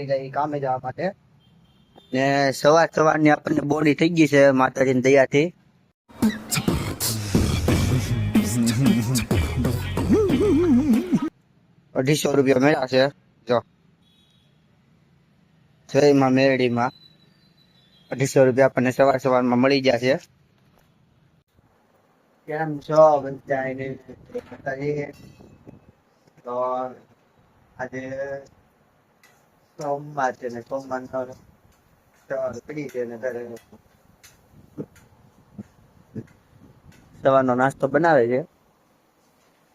નીકળી જાય કામે જવા માટે ને સવારની આપણને બોડી થઈ ગઈ છે માતાજીની દયાથી 250 રૂપિયા મળ્યા છે જો જયમાં મેરડીમાં 250 રૂપિયા આપણને સવારમાં મળી ગયા છે કેમ છો બધાને તો આજે સોમવાર છે ને સોમવારનો પડી છે ને સવારનો નાસ્તો બનાવે છે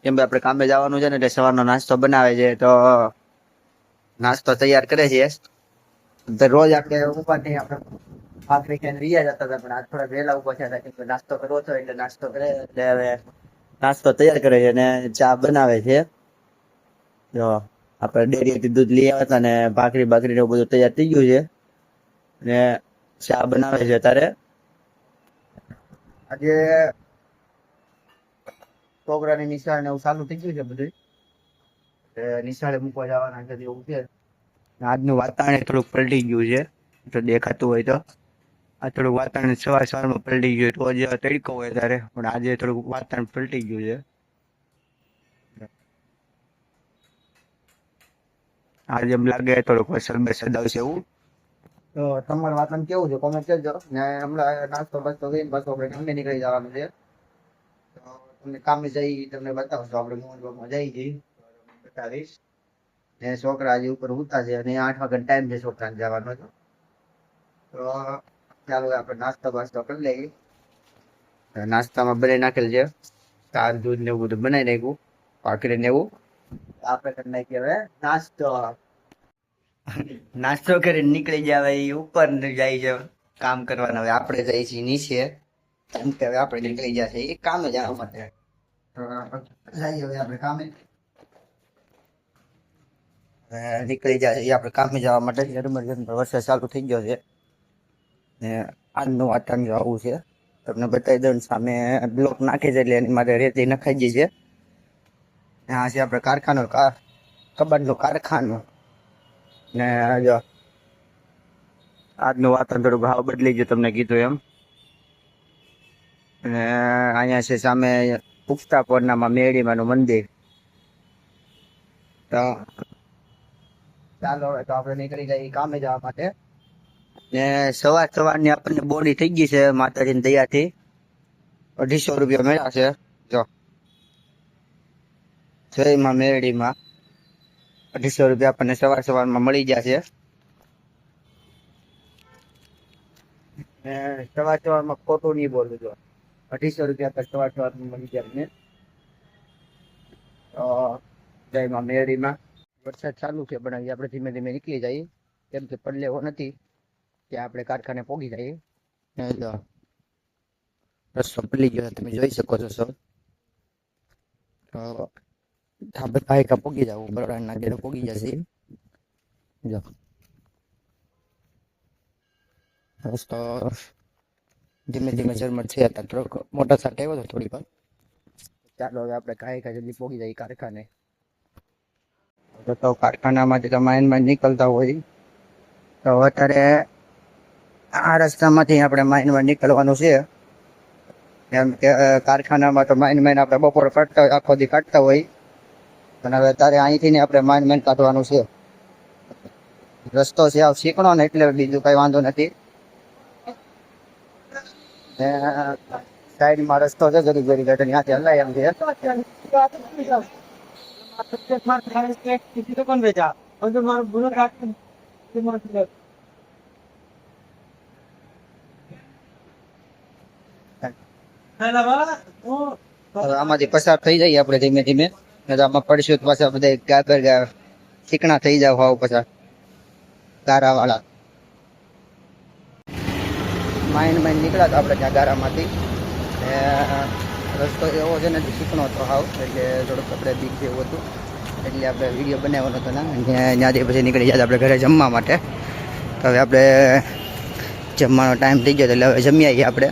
કેમ કે આપણે કામે જવાનું છે ને એટલે સવારનો નાસ્તો બનાવે છે તો નાસ્તો તૈયાર કરે છે રોજ આપણે ઉપાથી આપણે ભાખરી ખાઈને રિયા જતા હતા પણ આજ થોડા વહેલા ઉભા થયા હતા કેમ કે નાસ્તો કરવો હતો એટલે નાસ્તો કરે એટલે હવે નાસ્તો તૈયાર કરે છે અને ચા બનાવે છે જો આપણે ડેરીથી દૂધ લઈ આવ્યા હતા ને ભાખરી ને એવું બધું તૈયાર થઈ ગયું છે ને ચા બનાવે છે ત્યારે આજે છોકરાની નિશાળ ને એવું ચાલુ થઈ ગયું છે બધું નિશાળે મૂકવા જવાના છે એવું છે આજનું વાતાવરણ થોડુંક પલટી ગયું છે તો દેખાતું હોય તો આ થોડુંક વાતાવરણ સવારમાં પલટી ગયું તો આજે તડકો હોય ત્યારે પણ આજે થોડુંક વાતાવરણ પલટી ગયું છે આજે એમ લાગે થોડુંક વરસાદ આવશે એવું તો તમારું વાતાવરણ કેવું છે કોમેન્ટ કરજો ને હમણાં નાસ્તો બાસ્તો કરીને પાછું આપણે કામે નીકળી જવાનું છે તો તમને કામે જઈ તમને બતાવશો આપણે મોહનબાગમાં જઈ જઈ બતાવીશ ને છોકરા હજી ઉપર ઉતા છે અને 8 વાગ્યાનો ટાઈમ છે છોકરાને જવાનો તો ચાલો આપણે નાસ્તો બાસ્તો કરી લઈએ નાસ્તામાં બનાવી નાખેલ છે તાર દૂધ ને એવું બધું બનાવી નાખ્યું ભાખરી ને એવું આપણે કરી નાખીએ હવે નાસ્તો કરીને નીકળી જાય એ ઉપર જાય છે કામ કરવાના હવે આપણે જઈએ છીએ નીચે કેમ કે હવે આપણે નીકળી ગયા છે એ કામે જવા માટે જઈએ હવે આપણે કામે નીકળી જાય એ આપણે કામે જવા માટે વરસાદ ચાલુ થઈ ગયો છે ને આજનું વાતાવરણ આવું છે તમને બતાવી દઉં સામે બ્લોક નાખી છે એટલે એની માટે રેતી નખાઈ ગઈ છે આ છે આપણે કારખાનો કબાટનું કારખાનું ને જો આજનું વાતાવરણ થોડું ભાવ બદલી ગયું તમને કીધું એમ અને અહીંયા છે સામે પુખ્તા પોરનામાં મેરડીમાનું મંદિર તો ચાલો હવે તો આપણે નીકળી જઈએ કામે જવા માટે ને સવારની આપણને બોડી થઈ ગઈ છે માતાજીની દયાથી 250 રૂપિયા મળ્યા છે જો જયમાં મેરડીમાં 250 રૂપિયા આપણને સવારમાં મળી ગયા છે સવારમાં ખોટું નહીં બોલું જો 250 રૂપિયા સવારમાં મળી ગયા ને તો જયમાં મેરડીમાં વરસાદ ચાલુ છે પણ હજી આપણે ધીમે ધીમે નીકળી જઈએ કેમ કે પડલેવો નથી ત્યાં આપણે કારખાને પહોંચી જઈએ રસ્તો પડી ગયો તમે જોઈ શકો છો સર આપણે કાયકા પહોંચી જવું બરોડાના ઘેરે પહોંચી જશે જો રસ્તો ધીમે ધીમે ઝરમર છે ટ્રક મોટર સાથે આવ્યો હતો થોડી વાર ચાલો હવે આપણે કાયકા જલ્દી પહોંચી જઈએ કારખાને તો કારખાનામાંથી તો માઇનમાં નીકળતા હોય તો અત્યારે આ રસ્તામાંથી આપણે માઇનમાં નીકળવાનું છે એમ કે કારખાનામાં તો માઇન આપણે બપોર કાઢતા હોય આખો દી કાઢતા હોય પણ હવે અત્યારે અહીંથી ને આપણે માઇન કાઢવાનું છે રસ્તો છે આવ શીખણો ને એટલે બીજું કઈ વાંધો નથી સાઈડમાં રસ્તો છે જરી ત્યાંથી હલાય એમ છે આમાંથી પસાર થઈ જઈએ આપણે ધીમે ધીમે આમાં પડશું પાછા બધા ગાગર ચીકણા થઈ જાવ હાવ પસાર ગારા વાળા માઇન નીકળ્યા આપણે ત્યાં ગારામાંથી રસ્તો એવો છે ને ચીકણો હતો હાવ એટલે થોડુંક આપણે બીક જેવું હતું એટલે આપણે વિડીયો બનાવવાનો હતો ને ત્યાંથી પછી નીકળી જાય આપણે ઘરે જમવા માટે તો હવે આપણે જમવાનો ટાઈમ થઈ ગયો એટલે હવે જમી આવીએ આપણે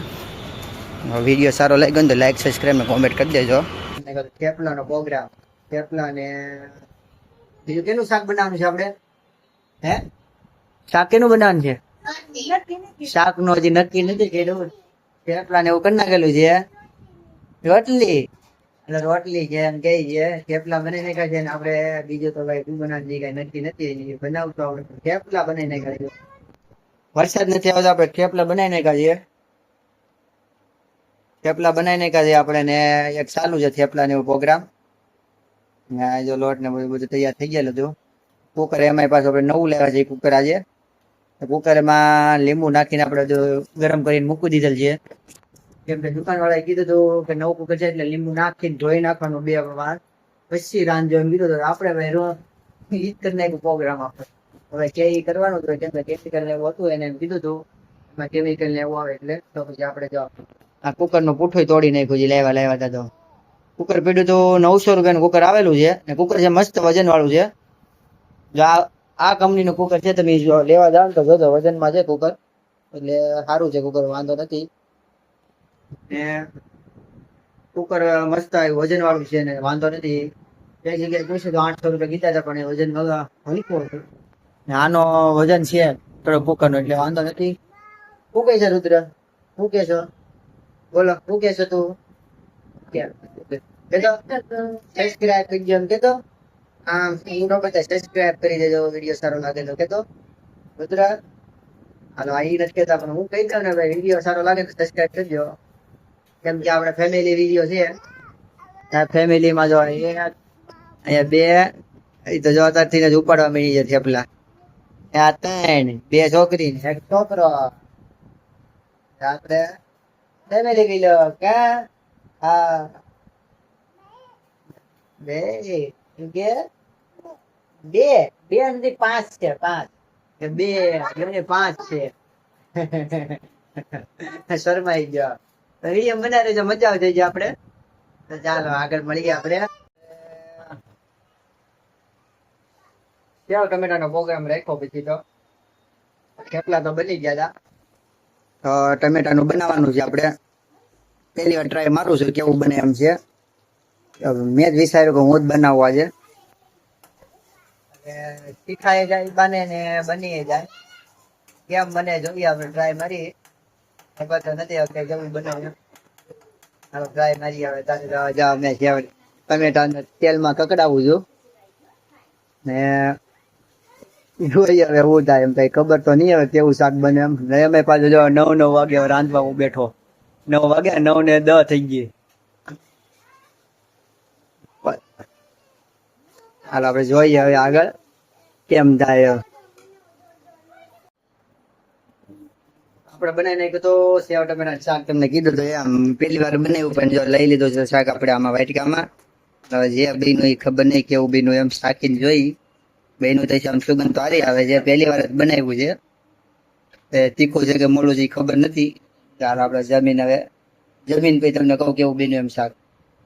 વિડીયો સારો લાગ્યો ને તો લાઈક સબસ્ક્રાઈબ ને કોમેન્ટ કરી દેજો થેપલાનો પ્રોગ્રામ થેપલા ને બીજું કેનું શાક બનાવવાનું છે આપણે હે શાક કેનું બનાવવાનું છે? શાક નો હજી નક્કી નથી કર્યું. થેપલા ને એવું કરી નાખેલું છે. રોટલી એટલે રોટલી છે એમ કે છે. થેપલા બનાવી નાખ્યા છે ને આપણે બીજું તો ભાઈ શું બનાવવાનું કઈ નક્કી નથી. બનાવતો આપણે થેપલા બનાવી નાખ્યા છે. વરસાદ નથી આવતો આપણે થેપલા બનાવી નાખ્યા છે. થેપલા બનાવી નાખ્યા છે આપણે ને એક ચાલુ છે થેપલા ને એવો પ્રોગ્રામ. જો લોટ ને બધું તૈયાર થઈ ગયેલું હતું. કુકર એમાં પાછું આપણે નવું લેવા છે કુકર આજે. કુકરમાં લીંબુ નાખીને આપણે ગરમ કરીને મૂકી દીધેલ છે. કેમ કે દુકાન વાળાએ કીધું હતું કે નવું કુકર છે એટલે લીંબુ નાખીને ધોઈ નાખવાનું 2 વાર પછી રાંધજો એમ કીધું. આપણે ભાઈ ઈ કરી નાખ્યું પ્રોગ્રામ આપણે. હવે કે કરવાનું હતું કેમ કે કેમિકલ ને એવું હતું એને એમ કીધું હતું એમાં કેમિકલ ને એવું આવે એટલે તો પછી આપણે જો આ કુકર નું પૂઠું તોડી નાખ્યું છે લેવા હતા તો. કુકર પીડ્યું તો 900 રૂપિયાનું કુકર આવેલું છે ને કુકર છે મસ્ત વજન વાળું છે. જો આ કંપનીનું કુકર છે તમે જો લેવા જાવ તો જોજો વજનમાં છે કુકર એટલે સારું છે કુકર વાંધો નથી. ને કુકર મસ્ત વજન વાળું છે ને વાંધો નથી. એક જગ્યાએ પૂછ્યું તો 800 રૂપિયા કીધા હતા પણ એ વજન હલકું હતું ને આનો વજન છે થોડો કુકર નો એટલે વાંધો નથી. શું કહે છે રુદ્ર? શું કે છો? બોલો શું કે છો તું? સબસ્ક્રાઇબ કરજો એમ કેતો. આમ નો બધા સબસ્ક્રાઇબ કરી દેજો વિડીયો સારો લાગે તો કેતો રુદ્ર. હાલો આ ઈ નથી કેતા પણ હું કહી દઉં ને ભાઈ વિડીયો સારો લાગે તો સબસ્ક્રાઇબ કરજો. કેમ કે આપણે ફેમિલી વિડીયો છે. આ ફેમિલીમાં જો અહીંયા 2 એ તો જો અત્યારથી જ ઉપાડવા મળી જાય થેપલા. આ 3 2 છોકરી ને 1 છોકરો. આપણે ફેમિલી કિલો કા હા 2 કે 2 નથી 5 છે 5 2 5 છે. શરમાઈ ગયો. વિડીયો બનાવી રહેજો મજા આવશે જે આપણે. તો ચાલો આગળ મળીએ આપણે. સેવ ટમેટાનો પ્રોગ્રામ રાખ્યો પછી તો થેપલા તો બની ગયા હતા. તો ટમેટાનું બનાવવાનું છે આપણે. પહેલી વાર ટ્રાય મારું છું કેવું બને એમ છે. મેં જ વિચાર્યું કે હું જ બનાવવા છે. શીખાય જાય બને ને બની જાય કેમ બને જોઈએ આપણે ટ્રાય મારી. ખબર તો નથી આવતી કેવું બનાવ્યું. હાલો ટ્રાય મારી હવે જા મેં ટમેટા તેલમાં કકડાવું છું ને જોઈએ હવે શું થાય એમ કઈ ખબર તો નહીં હવે કેવું શાક બને એમ. અમે પાછું જો 9 વાગે રાંધવા હું બેઠો. 9 વાગે 9 ને 10 થઈ ગઈ. હાલ આપણે જોઈએ હવે આગળ કેમ થાય. આપણે બનાવી નાખ્યું તો સેવ ટમેટા શાક તમને કીધું તો આમ પહેલી વાર બનાવ્યું પણ જો લઈ લીધું છે શાક આપણે આમાં વાટકામાં. હવે જે બીનું એ ખબર નહીં કેવું બીનું એમ શાકીને જોઈ. બેનું તો આમ સુગંધ તો સારી આવે છે. પહેલી વાર જ બનાવ્યું છે. તીખું છે કે મોડું છે એ ખબર નથી. ચાલો આપણે જમીન પછી તમને કહું કેવું બીનું એમ શાક.